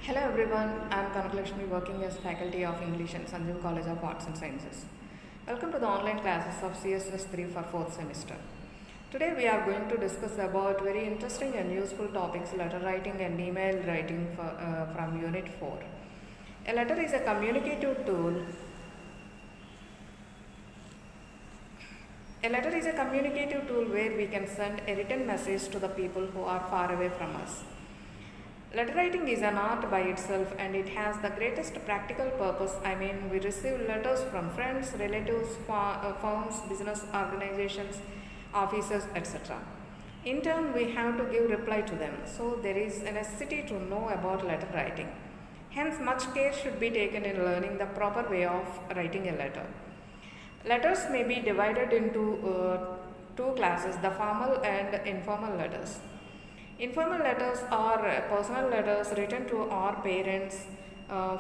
Hello everyone, I am Kanakalakshmi working as faculty of English in Sanjeev College of Arts and Sciences. Welcome to the online classes of CSS 3 for 4th semester. Today we are going to discuss about very interesting and useful topics, letter writing and email writing from Unit 4. A letter is a communicative tool. A letter is a communicative tool where we can send a written message to the people who are far away from us. Letter writing is an art by itself and it has the greatest practical purpose. We receive letters from friends, relatives, firms, business organizations, offices, etc. In turn, we have to give reply to them. So there is a necessity to know about letter writing. Hence, much care should be taken in learning the proper way of writing a letter. Letters may be divided into two classes, the formal and informal letters. Informal letters are personal letters written to our parents,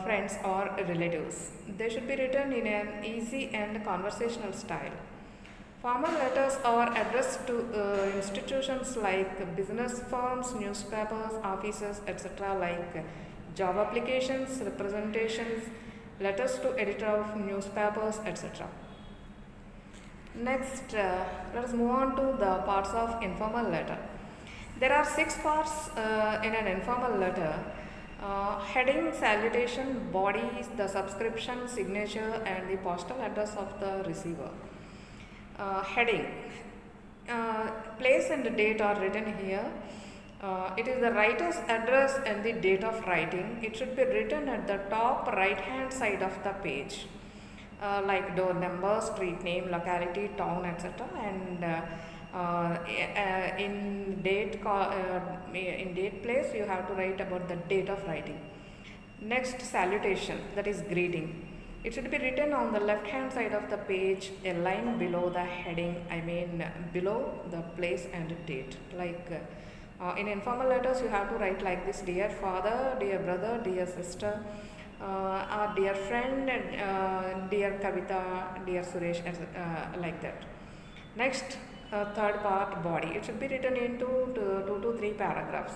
friends or relatives. They should be written in an easy and conversational style. Formal letters are addressed to institutions like business firms, newspapers, offices, etc. like job applications, representations, letters to editor of newspapers, etc. Next, let us move on to the parts of informal letter. There are 6 parts in an informal letter: heading, salutation, body, the subscription, signature and the postal address of the receiver. Heading. Place and date are written here. It is the writer's address and the date of writing. It should be written at the top right hand side of the page, like door number, street name, locality, town, etc. and in date place you have to write about the date of writing. Next, salutation, that is greeting. It should be written on the left hand side of the page, a line below the heading, below the place and date. Like in informal letters you have to write like this: dear father, dear brother, dear sister, or dear friend, dear Kavita, dear Suresh, like that. Next, third part, body. It should be written into 2 to 3 paragraphs.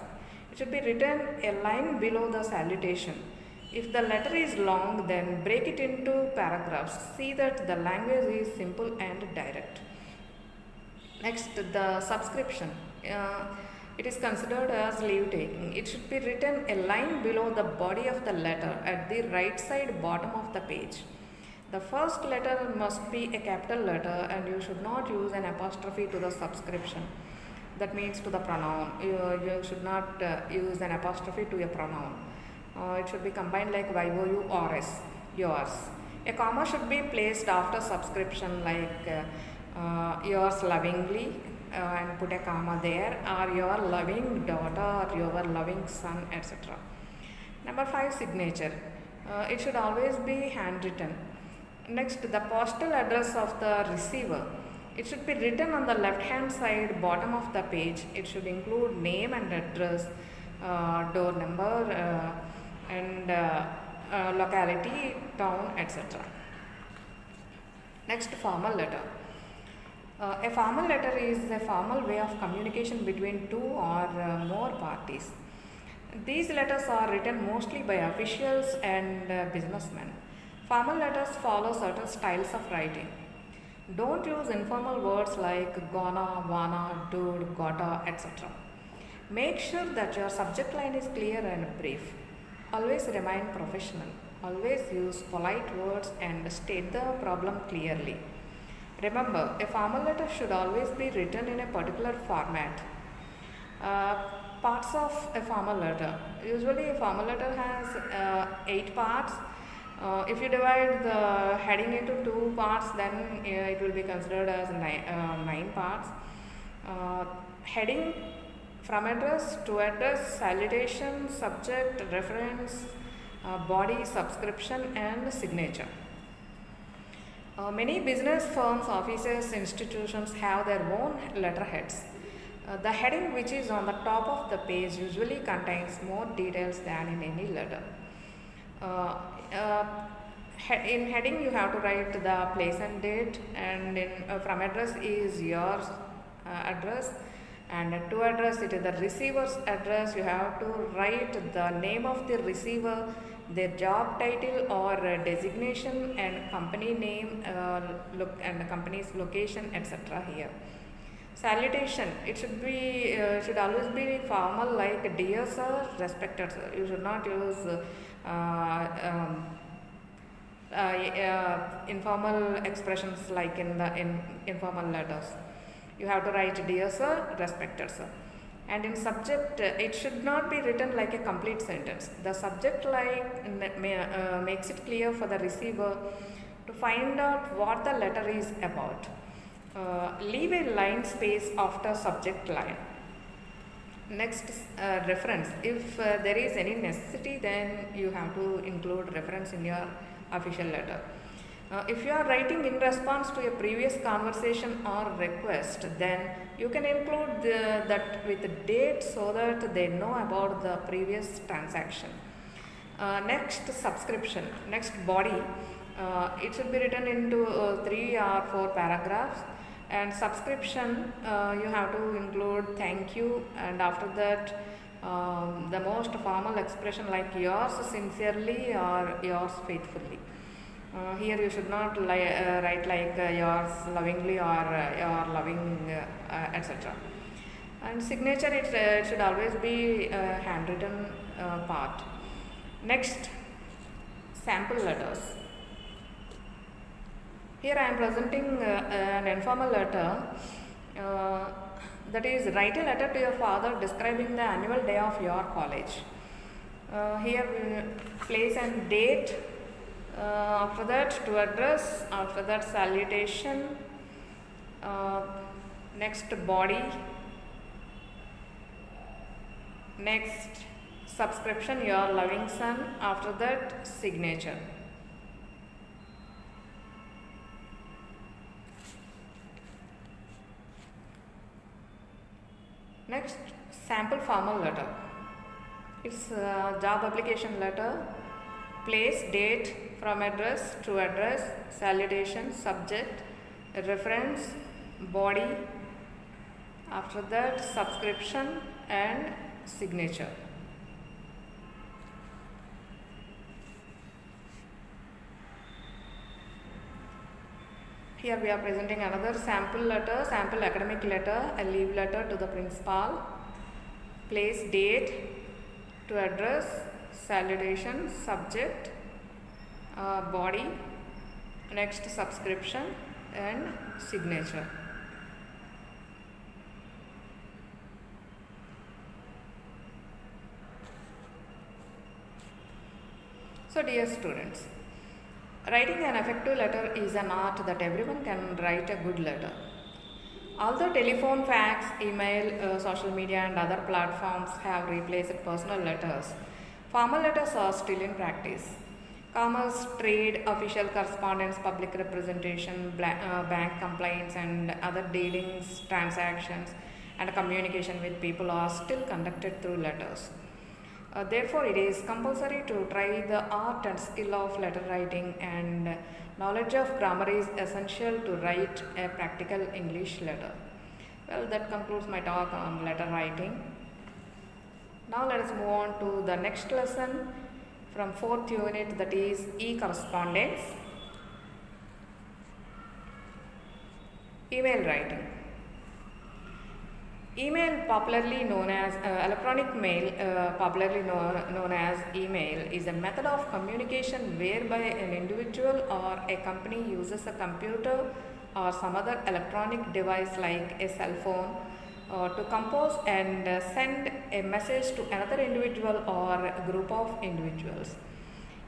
It should be written a line below the salutation. If the letter is long, then break it into paragraphs. See that the language is simple and direct. Next, the subscription. It is considered as leave taking. It should be written a line below the body of the letter at the right side bottom of the page. The first letter must be a capital letter and you should not use an apostrophe to the subscription. That means to the pronoun. You should not use an apostrophe to a pronoun. It should be combined like YOURS, yours. A comma should be placed after subscription, like yours lovingly, and put a comma there, or your loving daughter or your loving son, etc. Number 5, signature. It should always be handwritten. Next, the postal address of the receiver. It should be written on the left hand side bottom of the page. It should include name and address, door number and locality, town, etc. Next, formal letter. A formal letter is a formal way of communication between 2 or more parties. These letters are written mostly by officials and businessmen. Formal letters follow certain styles of writing. Don't use informal words like gonna, wanna, dude, gotta, etc. Make sure that your subject line is clear and brief. Always remain professional. Always use polite words and state the problem clearly. Remember, a formal letter should always be written in a particular format. Parts of a formal letter. Usually a formal letter has 8 parts. If you divide the heading into 2 parts, then it will be considered as 9 parts. Heading, from address, to address, salutation, subject, reference, body, subscription and signature. Many business firms, offices, institutions have their own letterheads. The heading, which is on the top of the page, usually contains more details than in any letter. In heading you have to write the place and date, and from address is your address, And to address it is the receiver's address. You have to write the name of the receiver, their job title or designation, and company name, and the company's location, etc. here. Salutation, it should always be formal, like dear sir, respected sir. You should not use informal expressions like in the informal letters. You have to write dear sir, respected sir. And in subject, it should not be written like a complete sentence. The subject line makes it clear for the receiver to find out what the letter is about. Leave a line space after subject line. Next, reference. If there is any necessity, then you have to include reference in your official letter. If you are writing in response to a previous conversation or request, then you can include that with the date so that they know about the previous transaction. Next, subscription. Next, body. It should be written into 3 or 4 paragraphs. And subscription, you have to include thank you, and after that the most formal expression like yours sincerely or yours faithfully. Here you should not write like yours lovingly or your loving, etc. And signature, it should always be a handwritten part. Next, sample letters. Here I am presenting an informal letter, that is, write a letter to your father describing the annual day of your college. Here we place and date, after that to address, after that salutation, next body, next subscription, your loving son, after that signature. Next, sample formal letter. It's a job application letter. Place, date, from address, to address, salutation, subject, reference, body, after that subscription and signature. Here we are presenting another sample letter, sample academic letter, a leave letter to the principal. Place, date, to address, salutation, subject, body, next subscription and signature. So dear students, writing an effective letter is an art that everyone can write a good letter. Although telephone, fax, email, social media and other platforms have replaced personal letters, formal letters are still in practice. Commerce, trade, official correspondence, public representation, bank complaints and other dealings, transactions and communication with people are still conducted through letters. Therefore, it is compulsory to try the art and skill of letter writing, and knowledge of grammar is essential to write a practical English letter. Well, that concludes my talk on letter writing. Now let us move on to the next lesson from 4th unit, that is E-Correspondence. Email writing. Email, popularly known as electronic mail, popularly known as email, is a method of communication whereby an individual or a company uses a computer or some other electronic device like a cell phone to compose and send a message to another individual or a group of individuals.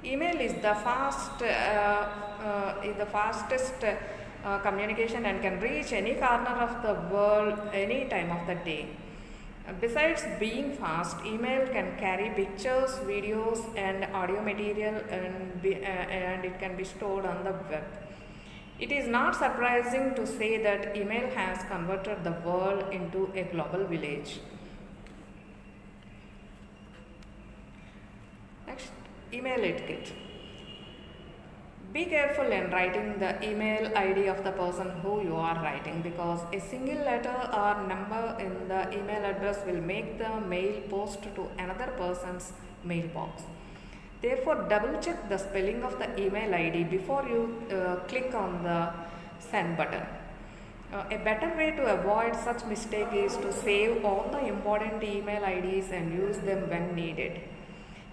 Email is the fastest communication and can reach any corner of the world any time of the day. Besides being fast, email can carry pictures, videos and audio material, and it can be stored on the web. It is not surprising to say that email has converted the world into a global village. Next, email etiquette. Be careful in writing the email ID of the person who you are writing, because a single letter or number in the email address will make the mail post to another person's mailbox. Therefore, double check the spelling of the email ID before you click on the send button. A better way to avoid such mistake is to save all the important email IDs and use them when needed.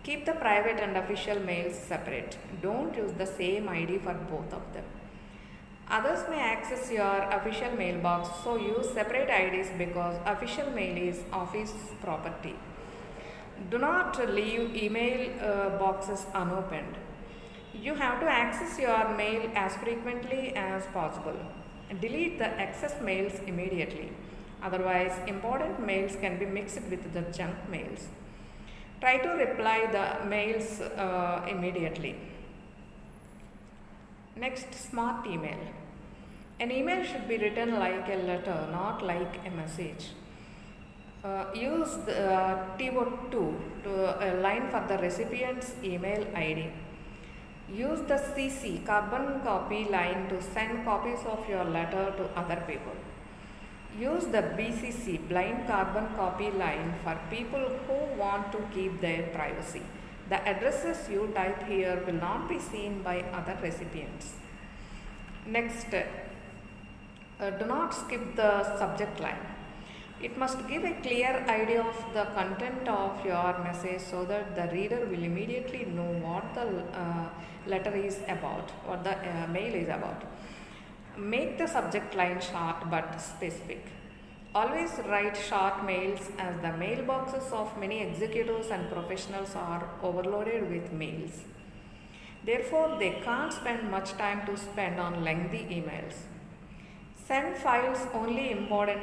Keep the private and official mails separate. Don't use the same ID for both of them. Others may access your official mailbox, so use separate IDs because official mail is office property. Do not leave email boxes unopened. You have to access your mail as frequently as possible. Delete the excess mails immediately. Otherwise, important mails can be mixed with the junk mails. Try to reply the mails immediately. Next, smart email. An email should be written like a letter, not like a message. Use the TO2 to align for the recipient's email ID. Use the CC, carbon copy line, to send copies of your letter to other people. Use the BCC, blind carbon copy line, for people who want to keep their privacy. The addresses you type here will not be seen by other recipients. Next, do not skip the subject line. It must give a clear idea of the content of your message so that the reader will immediately know what the letter is about, what the mail is about. Make the subject line short but specific. Always write short mails, as the mailboxes of many executives and professionals are overloaded with mails. Therefore, they can't spend much time to spend on lengthy emails. Send files only important,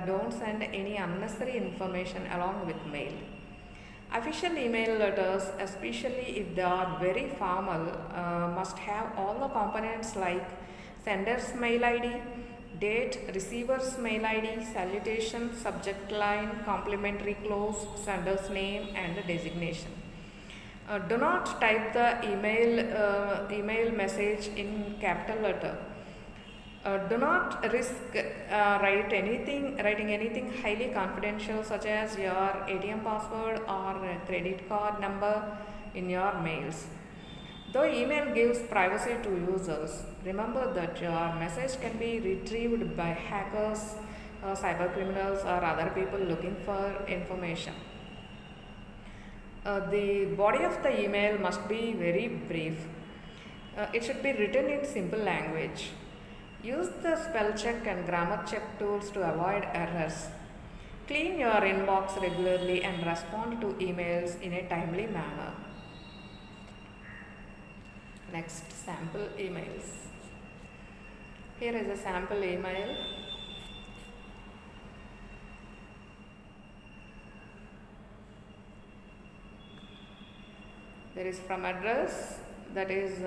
don't send any unnecessary information along with mail. Official email letters, especially if they are very formal, must have all the components like sender's mail ID, date, receiver's mail ID, salutation, subject line, complimentary clause, sender's name, and designation. Do not type the email message in capital letter. Do not risk writing anything highly confidential, such as your ATM password or credit card number, in your mails. Though email gives privacy to users, remember that your message can be retrieved by hackers, cyber criminals, or other people looking for information. The body of the email must be very brief. It should be written in simple language. Use the spell check and grammar check tools to avoid errors. Clean your inbox regularly and respond to emails in a timely manner. Next, sample emails. Here is a sample email. There is from address, that is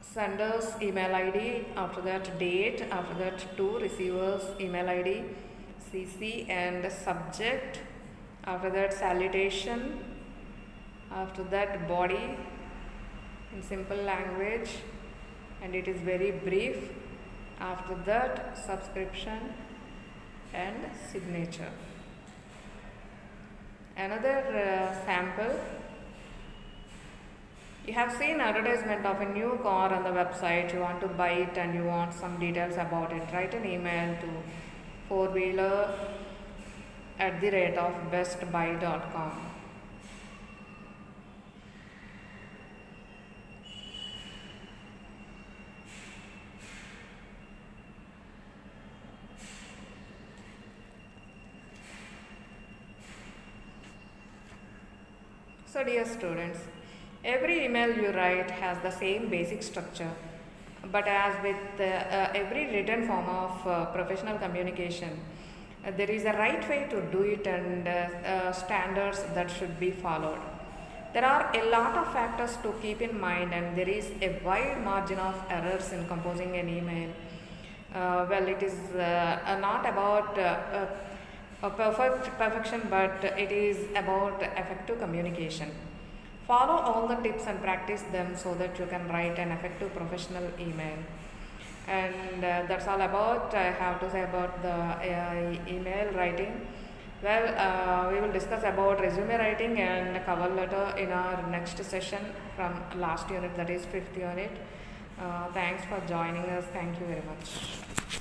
sender's email ID, after that date, after that to receiver's email ID, CC, and subject, after that salutation, after that body in simple language, and it is very brief, after that subscription and signature. Another sample. You have seen advertisement of a new car on the website, you want to buy it and you want some details about it. Write an email to fourwheeler@bestbuy.com. So dear students, every email you write has the same basic structure, but as with every written form of professional communication, there is a right way to do it and standards that should be followed. There are a lot of factors to keep in mind, and there is a wide margin of errors in composing an email. Well, it is not about perfection, but it is about effective communication. Follow all the tips and practice them so that you can write an effective professional email. And that's all about I have to say about the email writing. Well, we will discuss about resume writing and cover letter in our next session from last unit, that is 5th unit. Thanks for joining us. Thank you very much.